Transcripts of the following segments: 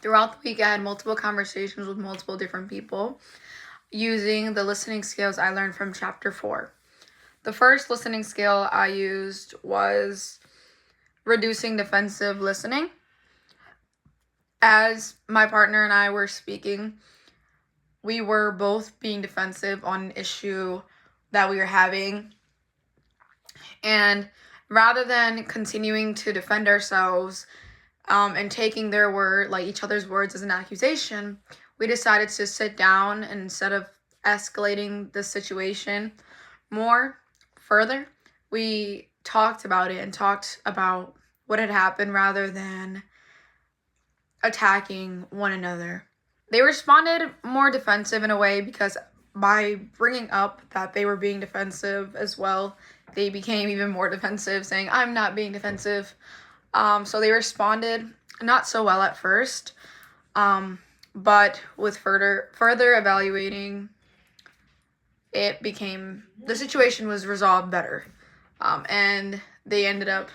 Throughout the week, I had multiple conversations with multiple different people using the listening skills I learned from chapter 4. The first listening skill I used was reducing defensive listening. As my partner and I were speaking, we were both being defensive on an issue that we were having. And rather than continuing to defend ourselves and taking their word, like each other's words, as an accusation, we decided to sit down, and instead of escalating the situation further, we talked about it and talked about what had happened rather than attacking one another. They responded more defensive in a way because by bringing up that they were being defensive as well, they became even more defensive, saying, "I'm not being defensive." So they responded not so well at first, but with further evaluating, the situation was resolved better, and they ended up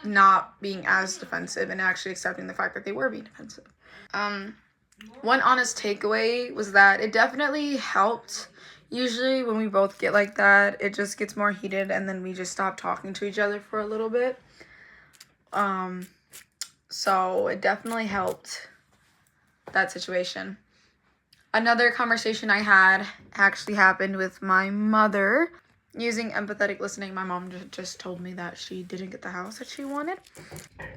not being as defensive and actually accepting the fact that they were being defensive. One honest takeaway was that it definitely helped. Usually when we both get like that, it just gets more heated and then we just stop talking to each other for a little bit. So it definitely helped that situation. Another conversation I had actually happened with my mother. Using empathetic listening, my mom just told me that she didn't get the house that she wanted.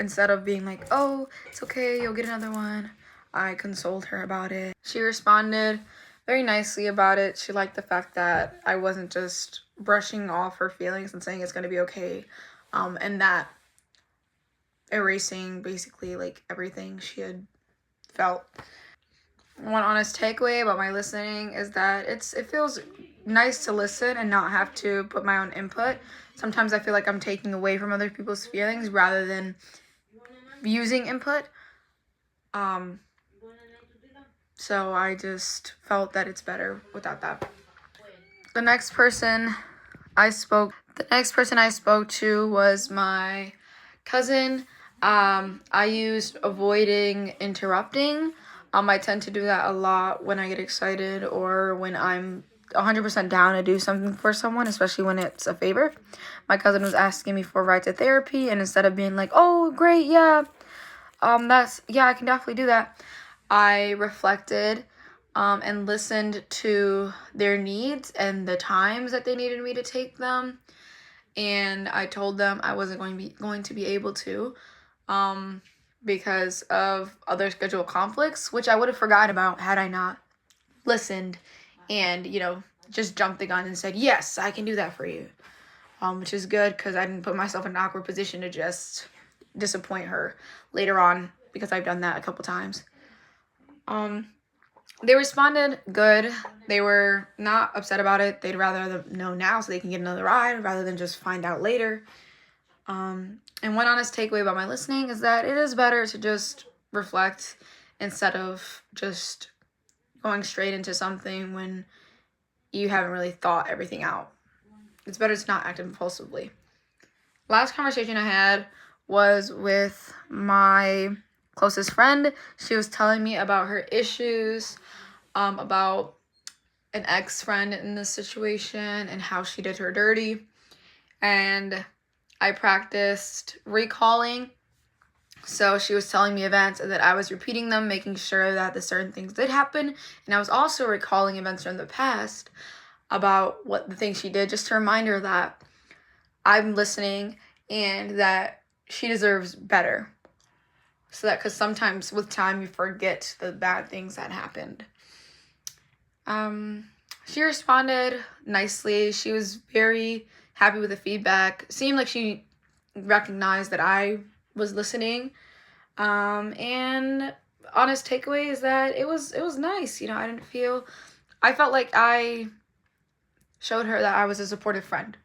Instead of being like, "Oh, it's okay, you'll get another one," I consoled her about it. She responded very nicely about it. She liked the fact that I wasn't just brushing off her feelings and saying it's going to be okay, and that erasing basically like everything she had felt. One honest takeaway about my listening is that it feels nice to listen and not have to put my own input. Sometimes I feel like I'm taking away from other people's feelings rather than using input. So I just felt that it's better without that. The next person I spoke to was my cousin. I used avoiding interrupting. I tend to do that a lot when I get excited or when I'm 100% down to do something for someone, especially when it's a favor. My cousin was asking me for a ride to therapy, and instead of being like, "Oh, great, yeah, I can definitely do that," I reflected and listened to their needs and the times that they needed me to take them. And I told them I wasn't going to be able to because of other schedule conflicts, which I would have forgotten about had I not listened and, just jumped the gun and said, "Yes, I can do that for you," which is good because I didn't put myself in an awkward position to just disappoint her later on, because I've done that a couple times. They responded good. They were not upset about it. They'd rather know now so they can get another ride rather than just find out later. And one honest takeaway about my listening is that it is better to just reflect instead of just going straight into something when you haven't really thought everything out. It's better to not act impulsively. Last conversation I had was with my closest friend. She was telling me about her issues, about an ex-friend in this situation and how she did her dirty. And I practiced recalling. So she was telling me events and that I was repeating them, making sure that the certain things did happen. And I was also recalling events from the past about what the things she did, just to remind her that I'm listening and that she deserves better. So that, because sometimes with time you forget the bad things that happened. She responded nicely. She was very happy with the feedback. Seemed like she recognized that I was listening. And honest takeaway is that it was nice. I felt like I showed her that I was a supportive friend.